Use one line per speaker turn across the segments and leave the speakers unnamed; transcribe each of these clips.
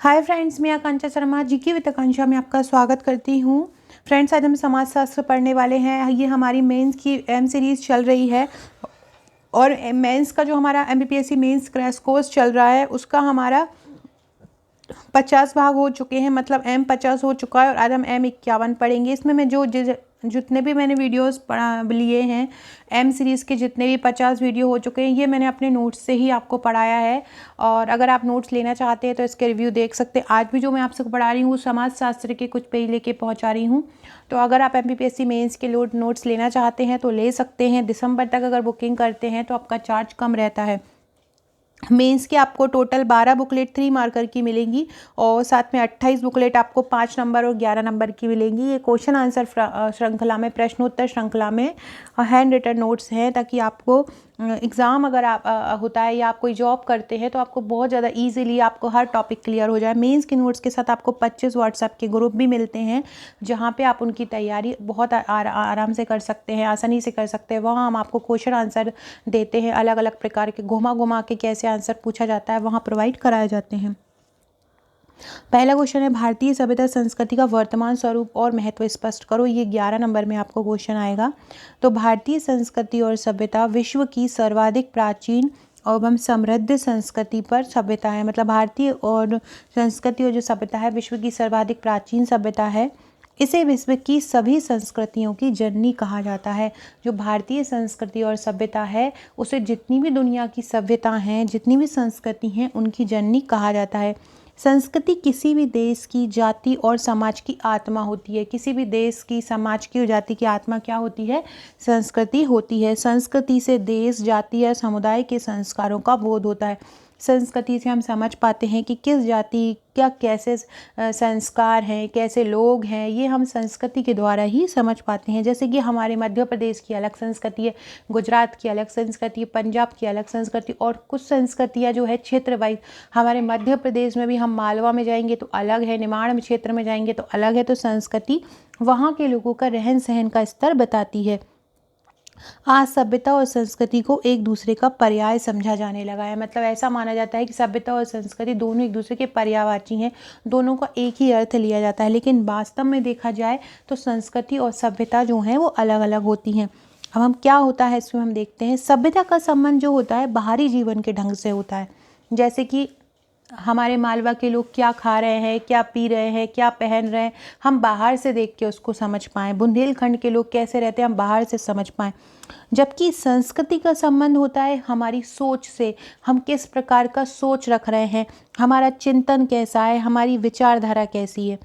Hi friends, मैं आकांक्षा Sharma GK with आकांक्षा में आपका स्वागत करती हूँ। फ्रेंड्स, आज हम समाजशास्त्र पढ़ने वाले हैं। ये हमारी मेंस की एम सीरीज़ चल रही है और मेंस का जो हमारा एमपीपीएससी मेंस क्रैश कोर्स चल रहा है उसका हमारा 50 भाग हो चुके हैं, मतलब M50 हो चुका है और आज हम M51 पढ़ेंगे। इसमें मैं जितने भी मैंने वीडियोस लिए हैं, M सीरीज़ के जितने भी 50 वीडियो हो चुके हैं, ये मैंने अपने नोट्स से ही आपको पढ़ाया है। और अगर आप नोट्स लेना चाहते हैं तो इसके रिव्यू देख सकते हैं। आज भी जो मैं आपसे पढ़ा रही हूँ वो समाजशास्त्र के कुछ पेज लेके पहुँचा रही हूँ। तो अगर आप MPPSC मेंस के नोट्स लेना चाहते हैं तो ले सकते हैं। दिसंबर तक अगर बुकिंग करते हैं तो आपका चार्ज कम रहता है। मेंस के आपको टोटल 12 बुकलेट 3 मार्कर की मिलेंगी और साथ में 28 बुकलेट आपको 5 नंबर और 11 नंबर की मिलेंगी। ये क्वेश्चन आंसर श्रृंखला में, प्रश्नोत्तर श्रृंखला में हैंड रिटन नोट्स हैं, ताकि आपको एग्ज़ाम अगर आप होता है या आप कोई जॉब करते हैं तो आपको बहुत ज़्यादा इजीली आपको हर टॉपिक क्लियर हो जाए। मेंस के नोट्स के साथ आपको 25 व्हाट्सएप के ग्रुप भी मिलते हैं, जहाँ पे आप उनकी तैयारी बहुत आराम से कर सकते हैं, आसानी से कर सकते हैं। वहाँ हम आपको क्वेश्चन आंसर देते हैं, अलग अलग प्रकार के घुमा घुमा के कैसे आंसर पूछा जाता है वहाँ प्रोवाइड कराए जाते हैं। पहला क्वेश्चन है, भारतीय सभ्यता संस्कृति का वर्तमान स्वरूप और महत्व स्पष्ट करो। ये 11 नंबर में आपको क्वेश्चन आएगा। तो भारतीय संस्कृति और सभ्यता विश्व की सर्वाधिक प्राचीन एवं समृद्ध संस्कृति पर सभ्यता है। मतलब भारतीय और संस्कृति और जो सभ्यता है विश्व की सर्वाधिक प्राचीन सभ्यता है। इसे विश्व की सभी संस्कृतियों की जननी कहा जाता है। जो भारतीय संस्कृति और सभ्यता है उसे जितनी भी दुनिया की सभ्यता हैं, जितनी भी संस्कृति हैं, उनकी जननी कहा जाता है। संस्कृति किसी भी देश की, जाति और समाज की आत्मा होती है। किसी भी देश की, समाज की और जाति की आत्मा क्या होती है? संस्कृति होती है। संस्कृति से देश, जाति या समुदाय के संस्कारों का बोध होता है। संस्कृति से हम समझ पाते हैं कि किस जाति क्या कैसे संस्कार हैं, कैसे लोग हैं, ये हम संस्कृति के द्वारा ही समझ पाते हैं। जैसे कि हमारे मध्य प्रदेश की अलग संस्कृति है, गुजरात की अलग संस्कृति है, पंजाब की अलग संस्कृति, और कुछ संस्कृतियाँ जो है क्षेत्र वाइज, हमारे मध्य प्रदेश में भी हम मालवा में जाएंगे तो अलग है, निमाड़ में क्षेत्र में जाएंगे तो अलग है। तो संस्कृति वहाँ के लोगों का रहन सहन का स्तर बताती है। आज सभ्यता और संस्कृति को एक दूसरे का पर्याय समझा जाने लगा है। मतलब ऐसा माना जाता है कि सभ्यता और संस्कृति दोनों एक दूसरे के पर्यायवाची हैं, दोनों का एक ही अर्थ लिया जाता है। लेकिन वास्तव में देखा जाए तो संस्कृति और सभ्यता जो हैं वो अलग अलग होती हैं। अब हम क्या होता है इसमें हम देखते हैं। सभ्यता का संबंध जो होता है बाहरी जीवन के ढंग से होता है। जैसे कि हमारे मालवा के लोग क्या खा रहे हैं, क्या पी रहे हैं, क्या पहन रहे हैं, हम बाहर से देख के उसको समझ पाएँ। बुंदेलखंड के लोग कैसे रहते हैं, हम बाहर से समझ पाएँ। जबकि संस्कृति का संबंध होता है हमारी सोच से, हम किस प्रकार का सोच रख रहे हैं, हमारा चिंतन कैसा है, हमारी विचारधारा कैसी है,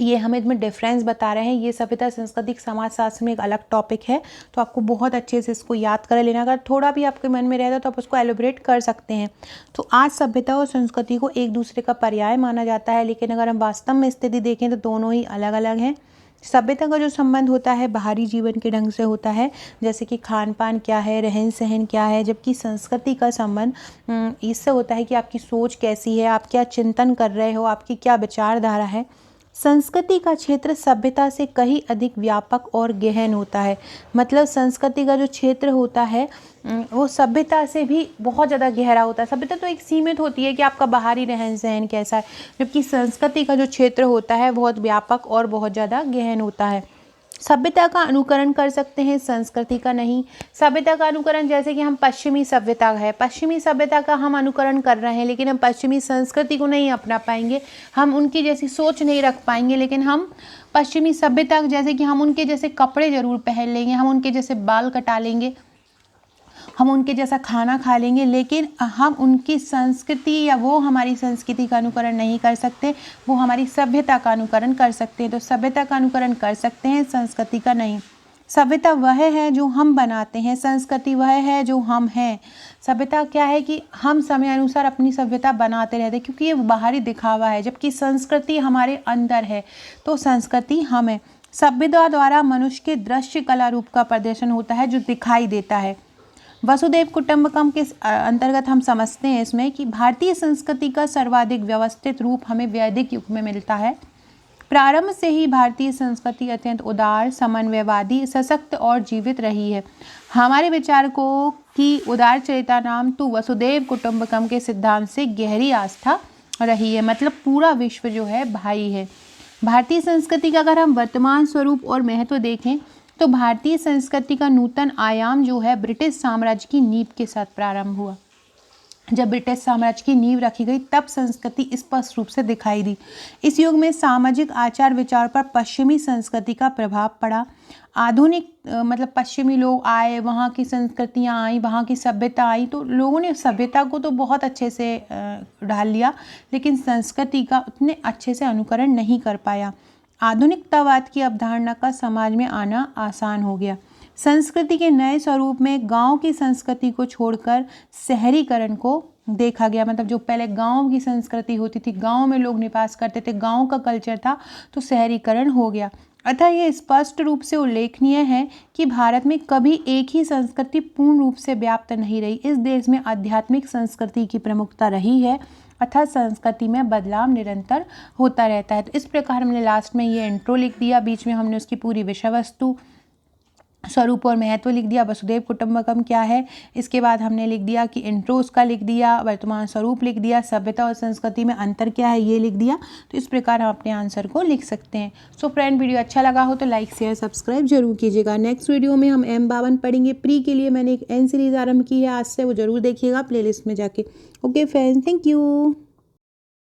ये हमें इसमें डिफरेंस बता रहे हैं। ये सभ्यता सांस्कृतिक समाजशास्त्र में एक अलग टॉपिक है, तो आपको बहुत अच्छे से इसको याद कर लेना। अगर थोड़ा भी आपके मन में रहता तो आप उसको एलोबरेट कर सकते हैं। तो आज सभ्यता और संस्कृति को एक दूसरे का पर्याय माना जाता है, लेकिन अगर हम वास्तव में स्थिति देखें तो दोनों ही अलग अलग हैं। सभ्यता का जो संबंध होता है बाहरी जीवन के ढंग से होता है, जैसे कि खान पान क्या है, रहन सहन क्या है। जबकि संस्कृति का संबंध इससे होता है कि आपकी सोच कैसी है, आप क्या चिंतन कर रहे हो, आपकी क्या विचारधारा है। संस्कृति का क्षेत्र सभ्यता से कहीं अधिक व्यापक और गहन होता है। मतलब संस्कृति का जो क्षेत्र होता है वो सभ्यता से भी बहुत ज़्यादा गहरा होता है। सभ्यता तो एक सीमित होती है कि आपका बाहरी रहन सहन कैसा है, जबकि संस्कृति का जो क्षेत्र होता है बहुत व्यापक और बहुत ज़्यादा गहन होता है। सभ्यता का अनुकरण कर सकते हैं, संस्कृति का नहीं। सभ्यता का अनुकरण, जैसे कि हम पश्चिमी सभ्यता है, पश्चिमी सभ्यता का हम अनुकरण कर रहे हैं, लेकिन हम पश्चिमी संस्कृति को नहीं अपना पाएंगे, हम उनकी जैसी सोच नहीं रख पाएंगे। लेकिन हम पश्चिमी सभ्यता, जैसे कि हम उनके जैसे कपड़े जरूर पहन लेंगे, हम उनके जैसे बाल कटा लेंगे, हम उनके जैसा खाना खा लेंगे, लेकिन हम उनकी संस्कृति या वो हमारी संस्कृति का अनुकरण नहीं कर सकते, वो हमारी सभ्यता का अनुकरण कर सकते हैं। तो सभ्यता का अनुकरण कर सकते हैं, संस्कृति का नहीं। सभ्यता वह है जो हम बनाते हैं, संस्कृति वह है जो हम हैं। सभ्यता क्या है कि हम समय अनुसार अपनी सभ्यता बनाते रहते हैं, क्योंकि ये बाहरी दिखावा है, जबकि संस्कृति हमारे अंदर है, तो संस्कृति हम है। सभ्यता द्वारा मनुष्य के दृश्य कला रूप का प्रदर्शन होता है जो दिखाई देता है। वसुधैव कुटुंबकम के अंतर्गत हम समझते हैं इसमें कि भारतीय संस्कृति का सर्वाधिक व्यवस्थित रूप हमें वैदिक युग में मिलता है। प्रारंभ से ही भारतीय संस्कृति अत्यंत उदार, समन्वयवादी, सशक्त और जीवित रही है। हमारे विचारकों की उदार चरिता नाम तो वसुधैव कुटुंबकम के सिद्धांत से गहरी आस्था रही है, मतलब पूरा विश्व जो है भाई है। भारतीय संस्कृति का अगर हम वर्तमान स्वरूप और महत्व देखें तो भारतीय संस्कृति का नूतन आयाम जो है ब्रिटिश साम्राज्य की नींव के साथ प्रारंभ हुआ। जब ब्रिटिश साम्राज्य की नींव रखी गई तब संस्कृति स्पष्ट रूप से दिखाई दी। इस युग में सामाजिक आचार विचार पर पश्चिमी संस्कृति का प्रभाव पड़ा। आधुनिक मतलब पश्चिमी लोग आए, वहाँ की संस्कृतियाँ आई, वहाँ की सभ्यता आई, तो लोगों ने सभ्यता को तो बहुत अच्छे से ढाल लिया, लेकिन संस्कृति का उतने अच्छे से अनुकरण नहीं कर पाया। आधुनिकतावाद की अवधारणा का समाज में आना आसान हो गया। संस्कृति के नए स्वरूप में गांव की संस्कृति को छोड़कर शहरीकरण को देखा गया। मतलब जो पहले गांव की संस्कृति होती थी, गांव में लोग निवास करते थे, गांव का कल्चर था, तो शहरीकरण हो गया। अतः यह स्पष्ट रूप से उल्लेखनीय है कि भारत में कभी एक ही संस्कृति पूर्ण रूप से व्याप्त नहीं रही। इस देश में आध्यात्मिक संस्कृति की प्रमुखता रही है, अर्थात संस्कृति में बदलाव निरंतर होता रहता है। तो इस प्रकार हमने लास्ट में ये इंट्रो लिख दिया, बीच में हमने उसकी पूरी विषय वस्तु, स्वरूप और महत्व लिख दिया, वसुधैव कुटुंबकम क्या है, इसके बाद हमने लिख दिया कि इंट्रो उसका लिख दिया, वर्तमान स्वरूप लिख दिया, सभ्यता और संस्कृति में अंतर क्या है ये लिख दिया। तो इस प्रकार हम अपने आंसर को लिख सकते हैं। सो फ्रेंड, वीडियो अच्छा लगा हो तो लाइक शेयर सब्सक्राइब जरूर कीजिएगा। नेक्स्ट वीडियो में हम M52 पढ़ेंगे। प्री के लिए मैंने एक N सीरीज आरंभ की है आज से, वो जरूर देखिएगा प्लेलिस्ट में जाके। Okay friends, thank you.